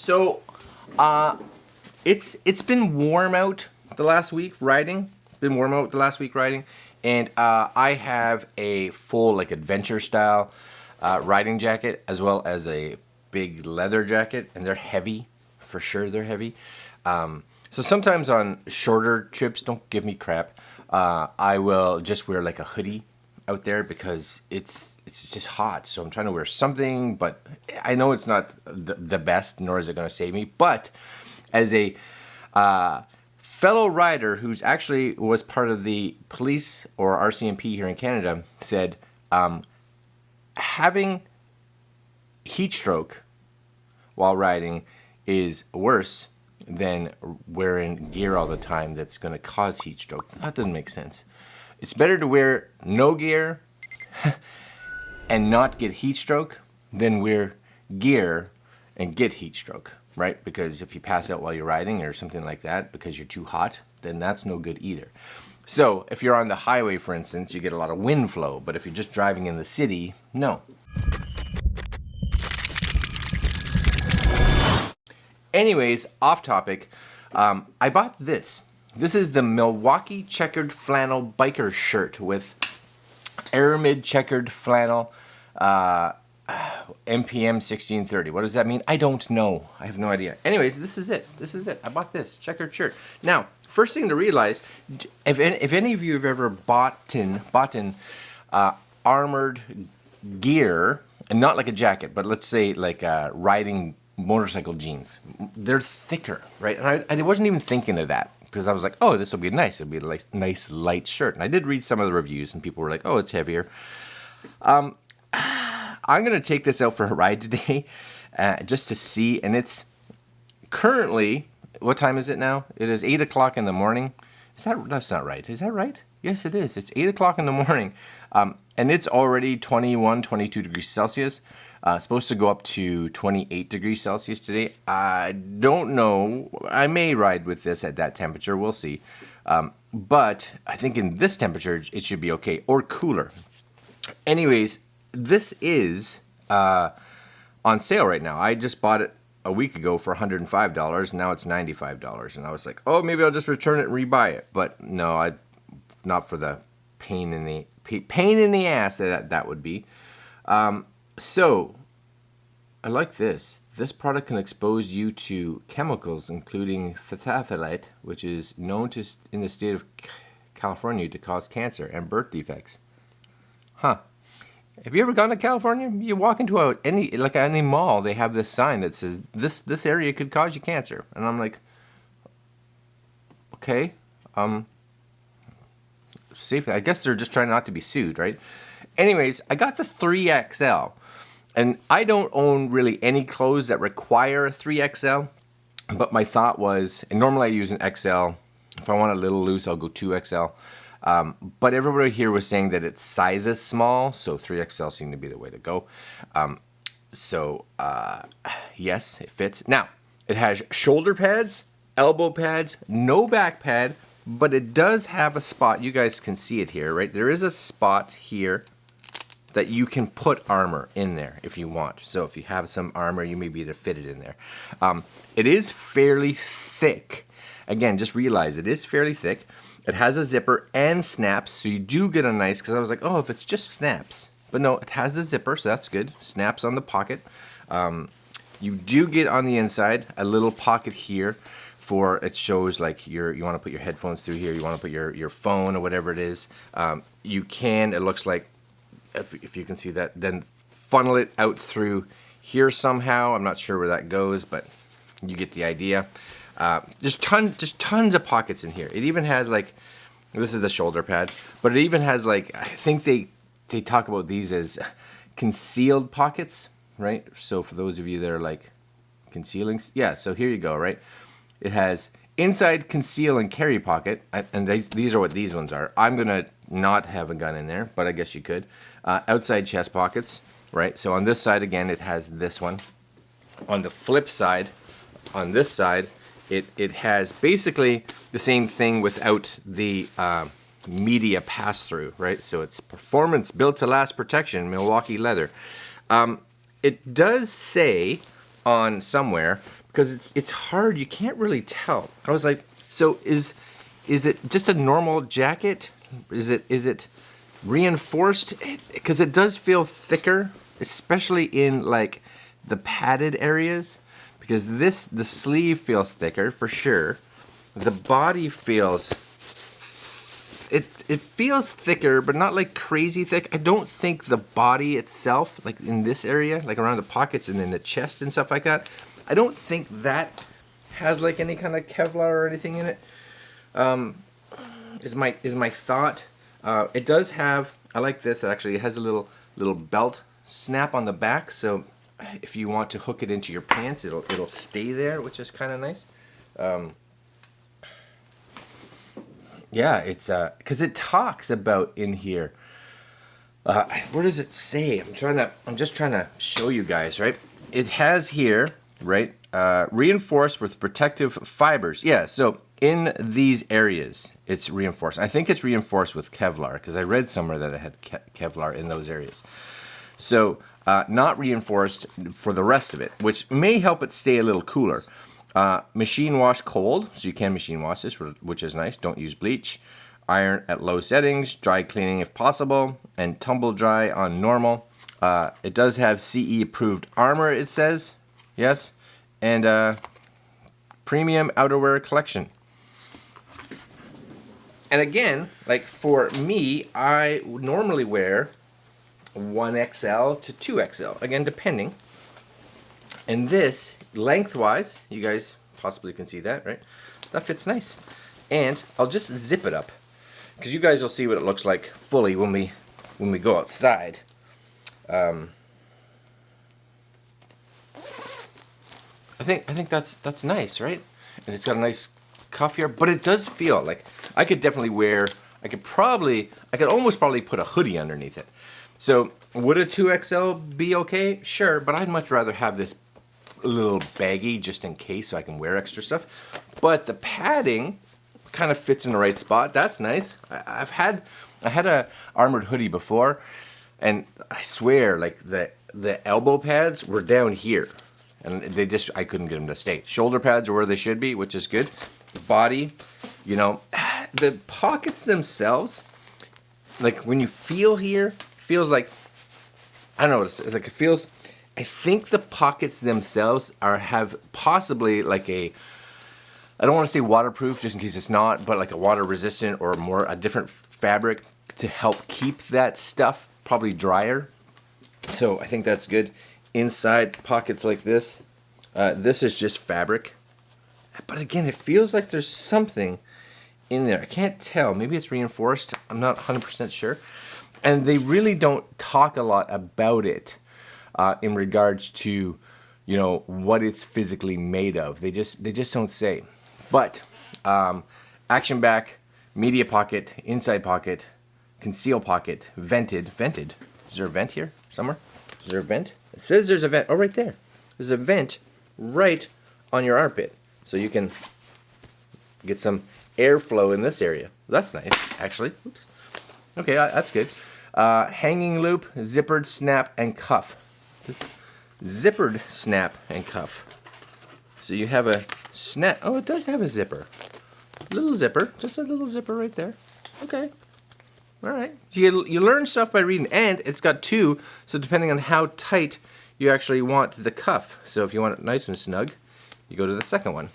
So, it's been warm out the last week riding. It's been warm out the last week riding, and I have a full like adventure style riding jacket as well as a big leather jacket, and they're heavy for sure. They're heavy. So sometimes on shorter trips, don't give me crap. I will just wear like a hoodie out there because it's just hot. So I'm trying to wear something, but I know it's not the best, nor is it going to save me. But as a fellow rider who's actually was part of the police or RCMP here in Canada said having heat stroke while riding is worse than wearing gear all the time that's going to cause heat stroke. That doesn't make sense. It's better to wear no gear and not get heat stroke than wear gear and get heat stroke, right? Because if you pass out while you're riding or something like that because you're too hot, then that's no good either. So if you're on the highway, for instance, you get a lot of wind flow, but if you're just driving in the city, no. Anyways, off topic, I bought this. This is the Milwaukee Checkered Flannel Biker Shirt with Armoured Checkered Flannel MPM1630. What does that mean? I don't know. I have no idea. Anyways, this is it. This is it. I bought this checkered shirt. Now, first thing to realize, if any of you have ever bought armored gear, and not like a jacket, but let's say like riding motorcycle jeans, they're thicker, right? And I wasn't even thinking of that because I was like, oh, this will be nice. It'll be a nice light shirt. And I did read some of the reviews, and people were like, oh, it's heavier. I'm going to take this out for a ride today just to see. And it's currently, what time is it now? It is 8 o'clock in the morning. That's not right. Is that right? Yes, it is. It's 8 o'clock in the morning. And it's already 21, 22 degrees Celsius. Supposed to go up to 28 degrees Celsius today. I don't know. I may ride with this at that temperature. We'll see. But I think in this temperature, it should be okay. Or cooler. Anyways, this is on sale right now. I just bought it a week ago for $105. Now it's $95. And I was like, oh, maybe I'll just return it and rebuy it. But no, not for the pain in the ass that would be. So, I like this. This product can expose you to chemicals, including phthalate, which is known in the state of California to cause cancer and birth defects. Huh. Have you ever gone to California? You walk into any mall, they have this sign that says, this area could cause you cancer. And I'm like, okay, safe. I guess they're just trying not to be sued, right? Anyways, I got the 3XL. And I don't own really any clothes that require a 3XL, but my thought was, and normally I use an XL. If I want a little loose, I'll go 2XL. But everybody here was saying that its size is small, so 3XL seemed to be the way to go. Yes, it fits. Now, it has shoulder pads, elbow pads, no back pad, but it does have a spot. You guys can see it here, right? There is a spot here that you can put armor in there if you want. So if you have some armor, you may be able to fit it in there. It is fairly thick. Again, just realize it is fairly thick. It has a zipper and snaps, so you do get a nice, because I was like, oh, if it's just snaps. But no, it has the zipper, so that's good. Snaps on the pocket. You do get on the inside a little pocket here for, it shows like you want to put your headphones through here, you want to put your phone or whatever it is. You can, it looks like, if you can see that, then funnel it out through here somehow. I'm not sure where that goes, but you get the idea. Just tons of pockets in here. It even has like, this is the shoulder pad, but it even has like, I think they talk about these as concealed pockets, right? So for those of you that are like concealing, yeah, so here you go, right? It has inside conceal and carry pocket, and these are what these ones are. I'm going to not have a gun in there, but I guess you could. Outside chest pockets, right? So on this side, again, it has this one. On the flip side, on this side, it has basically the same thing without the media pass-through, right? So it's performance built to last protection, Milwaukee leather. It does say on somewhere, because it's hard. You can't really tell. I was like, so is it just a normal jacket? Is it reinforced? Because it does feel thicker, especially in like the padded areas. Because the sleeve feels thicker for sure. The body feels, it feels thicker, but not like crazy thick. I don't think the body itself, like in this area, like around the pockets and in the chest and stuff like that, I don't think that has like any kind of Kevlar or anything in it. Is my thought. It does have, I like this actually, it has a little belt snap on the back, so if you want to hook it into your pants, it'll stay there, which is kind of nice. Yeah, it's because it talks about in here. Where does it say? I'm just trying to show you guys, right? It has here, right? Reinforced with protective fibers. Yeah, so in these areas, it's reinforced. I think it's reinforced with Kevlar because I read somewhere that it had Kevlar in those areas. So not reinforced for the rest of it, which may help it stay a little cooler. Machine wash cold, so you can machine wash this, which is nice. Don't use bleach. Iron at low settings, dry cleaning if possible, and tumble dry on normal. It does have CE approved armor, it says, yes, and premium outerwear collection. And again, like for me, I normally wear 1XL to 2XL, again depending. And this, lengthwise, you guys possibly can see that, right? That fits nice. And I'll just zip it up, because you guys will see what it looks like fully when we go outside. I think that's nice, right? And it's got a nice cuff here, but it does feel like I could definitely wear. I could almost probably put a hoodie underneath it. So would a 2XL be okay? Sure, but I'd much rather have this a little baggy just in case, so I can wear extra stuff. But the padding kind of fits in the right spot. That's nice. I had a Armoured hoodie before, and I swear, like the elbow pads were down here, and I couldn't get them to stay. Shoulder pads are where they should be, which is good. Body, you know, the pockets themselves, like when you feel here, feels like, I don't know, like it feels. I think the pockets themselves have possibly like I don't want to say waterproof just in case it's not, but like a water resistant or a different fabric to help keep that stuff probably drier. So I think that's good. Inside pockets like this, this is just fabric. But again, it feels like there's something in there. I can't tell. Maybe it's reinforced. I'm not 100% sure. And they really don't talk a lot about it. In regards to, you know, what it's physically made of. They just don't say. But action back, media pocket, inside pocket, conceal pocket, vented. Is there a vent here somewhere? Is there a vent? It says there's a vent. Oh, right there. There's a vent right on your armpit. So you can get some airflow in this area. That's nice, actually. Oops. Okay, that's good. Hanging loop, zippered snap, and cuff. Zippered snap and cuff. So you have a snap. Oh, it does have a zipper. Little zipper. Just a little zipper right there. Okay. All right. You learn stuff by reading. And it's got two. So depending on how tight you actually want the cuff. So if you want it nice and snug, you go to the second one.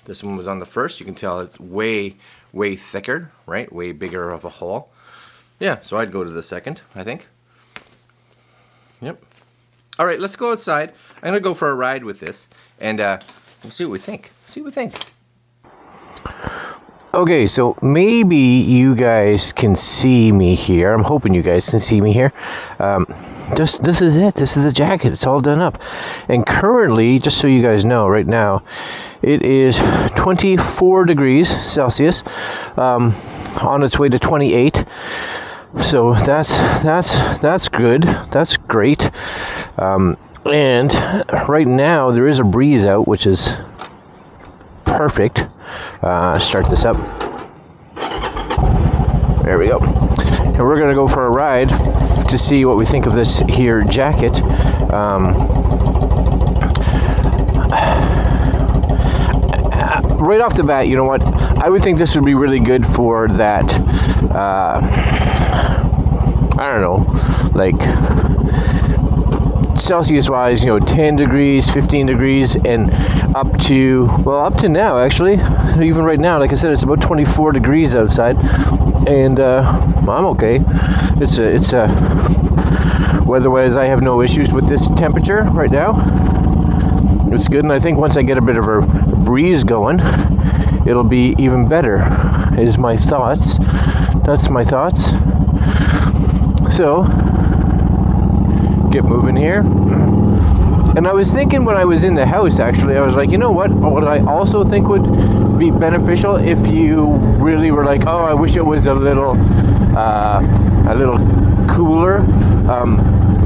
This one was on the first. You can tell it's way, way thicker, right? Way bigger of a hole. Yeah, so I'd go to the second, I think. Yep. All right, let's go outside. I'm gonna go for a ride with this, and we'll see what we think. Okay, so maybe you guys can see me here. I'm hoping you guys can see me here. This is it. This is the jacket. It's all done up. And currently, just so you guys know, right now, it is 24 degrees Celsius, on its way to 28. So that's good. That's great. And right now there is a breeze out, which is perfect. Start this up. There we go. And we're gonna go for a ride to see what we think of this here jacket. right off the bat, you know what? I would think this would be really good for that. I don't know, like Celsius wise, 10 degrees, 15 degrees, and up to now, actually, even right now, like I said, it's about 24 degrees outside, and I'm okay. It's weather-wise, I have no issues with this temperature right now. It's good, and I think once I get a bit of a breeze going, it'll be even better, is my thoughts. That's my thoughts. So, get moving here. And I was thinking when I was in the house, actually, I was like, you know what I also think would be beneficial if you really were like, oh, I wish it was a little cooler.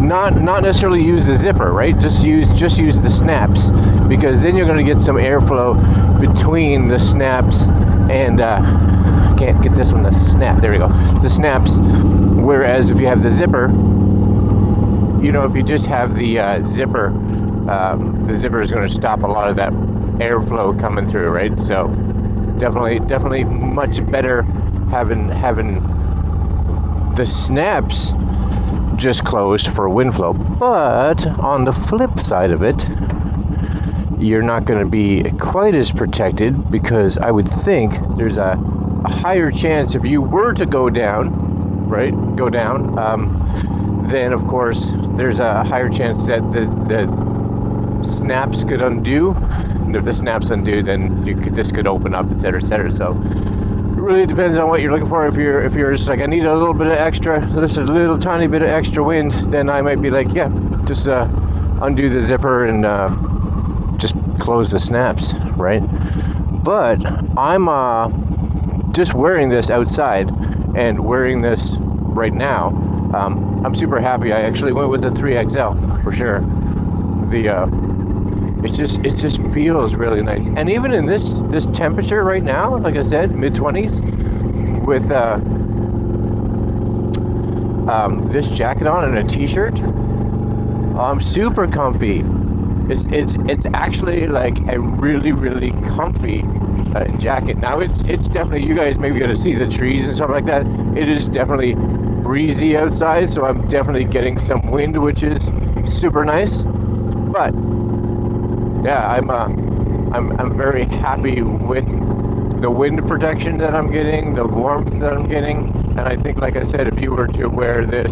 Not necessarily use the zipper, right? Just use the snaps, because then you're going to get some airflow between the snaps and can't get this one to snap. There we go. The snaps. Whereas if you have the zipper, if you just have the zipper is going to stop a lot of that airflow coming through, right? So definitely much better having the snaps just closed for wind flow. But on the flip side of it, you're not going to be quite as protected, because I would think there's a higher chance if you were to go down, then of course there's a higher chance that the snaps could undo, and if the snaps undo, then this could open up, etc., etc. So it really depends on what you're looking for. If you're just like, I need a little bit of extra, just a little tiny bit of extra wind, then I might be like, yeah, just undo the zipper and just close the snaps, right? But I'm just wearing this outside and wearing this right now. I'm super happy. I actually went with the 3XL for sure. It just feels really nice. And even in this temperature right now, like I said, mid-20s, with this jacket on and a t-shirt, I'm super comfy. It's actually like a really, really comfy jacket. Now it's definitely, you guys maybe gonna see the trees and stuff like that. It is definitely breezy outside, so I'm definitely getting some wind, which is super nice. But yeah, I'm very happy with the wind protection that I'm getting, the warmth that I'm getting, and I think, like I said, if you were to wear this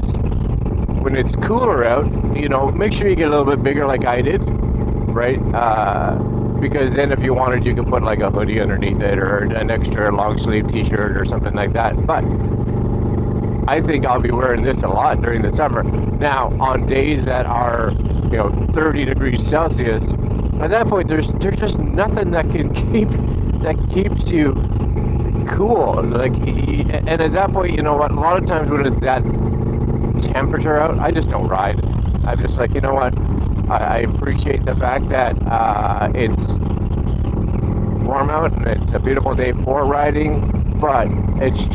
when it's cooler out, make sure you get a little bit bigger, like I did, right? Because then if you wanted, you could put like a hoodie underneath it, or an extra long sleeve t-shirt or something like that. But I think I'll be wearing this a lot during the summer. Now, on days that are 30 degrees Celsius, at that point there's just nothing that keeps you cool. Like, and at that point, you know what? A lot of times when it's that temperature out, I just don't ride. I'm just like, you know what? I appreciate the fact that it's warm out and it's a beautiful day for riding, but it's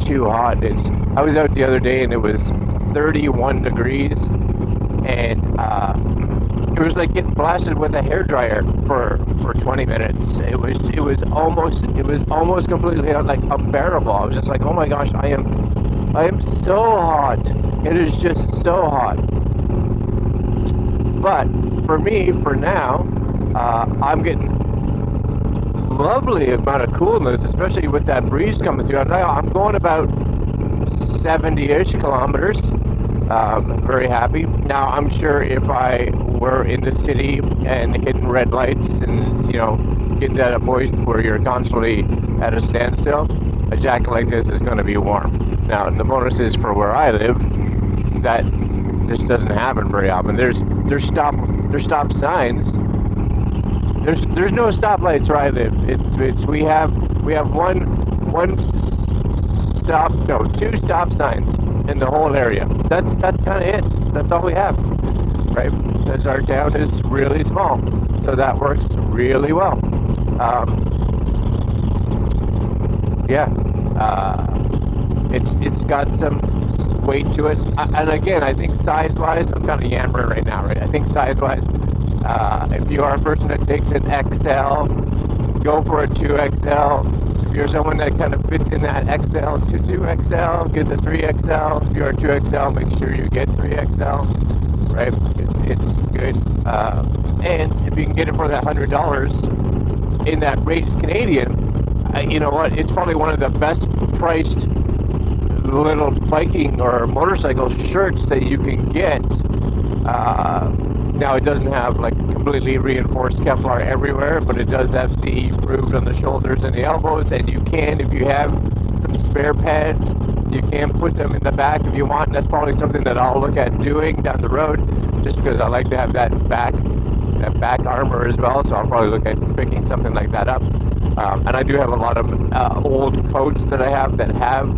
too hot. I was out the other day and it was 31 degrees, and it was like getting blasted with a hairdryer for 20 minutes. It was almost completely like unbearable. I was just like, oh my gosh, I am so hot. It is just so hot. But for me, for now, I'm getting lovely amount of coolness, especially with that breeze coming through. I'm going about 70-ish kilometers. I'm very happy. Now, I'm sure if I were in the city and hitting red lights and, getting to a point where you're constantly at a standstill, a jacket like this is going to be warm. Now, the bonus is for where I live, that this doesn't happen very often. There's stop signs. There's no stoplights where I live. We have two stop signs in the whole area. That's kind of it. That's all we have, right? Because our town is really small, so that works really well. It's got some weight to it, and again, I think size-wise, I'm kind of yammering right now, right? I think size-wise, if you are a person that takes an XL, go for a 2XL. If you're someone that kind of fits in that XL to 2XL, get the 3XL. If you're a 2XL, make sure you get 3XL, right? It's good. And if you can get it for that $100 in that range Canadian, you know what? It's probably one of the best priced little biking or motorcycle shirts that you can get. Now it doesn't have like completely reinforced Kevlar everywhere, but it does have CE approved on the shoulders and the elbows, and you can, if you have some spare pads, you can put them in the back if you want, and that's probably something that I'll look at doing down the road, just because I like to have that back armor as well, so I'll probably look at picking something like that up. And I do have a lot of old coats that I have that have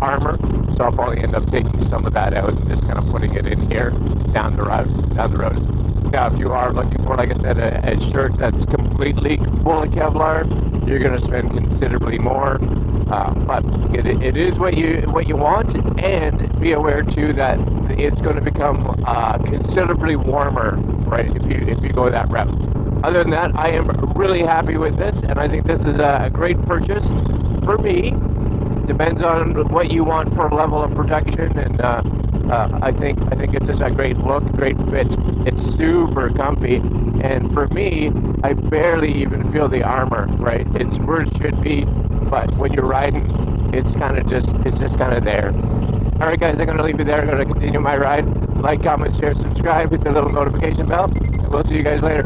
armor, so I'll probably end up taking some of that out and just kind of putting it in here down the road. Now, if you are looking for, like I said, a shirt that's completely full of Kevlar, you're going to spend considerably more. But it is what you want, and be aware too that it's going to become considerably warmer, right? If you go that route. Other than that, I am really happy with this, and I think this is a great purchase for me. Depends on what you want for a level of protection, and I think it's just a great look, great fit. It's super comfy, and for me, I barely even feel the armor. Right? It's where it should be, but when you're riding, it's just kind of there. All right, guys, I'm going to leave you there. I'm going to continue my ride. Like, comment, share, subscribe, hit the little notification bell, and we'll see you guys later.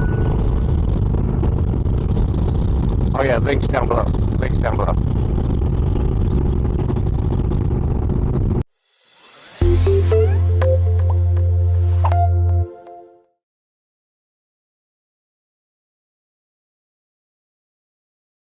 Oh yeah, links down below.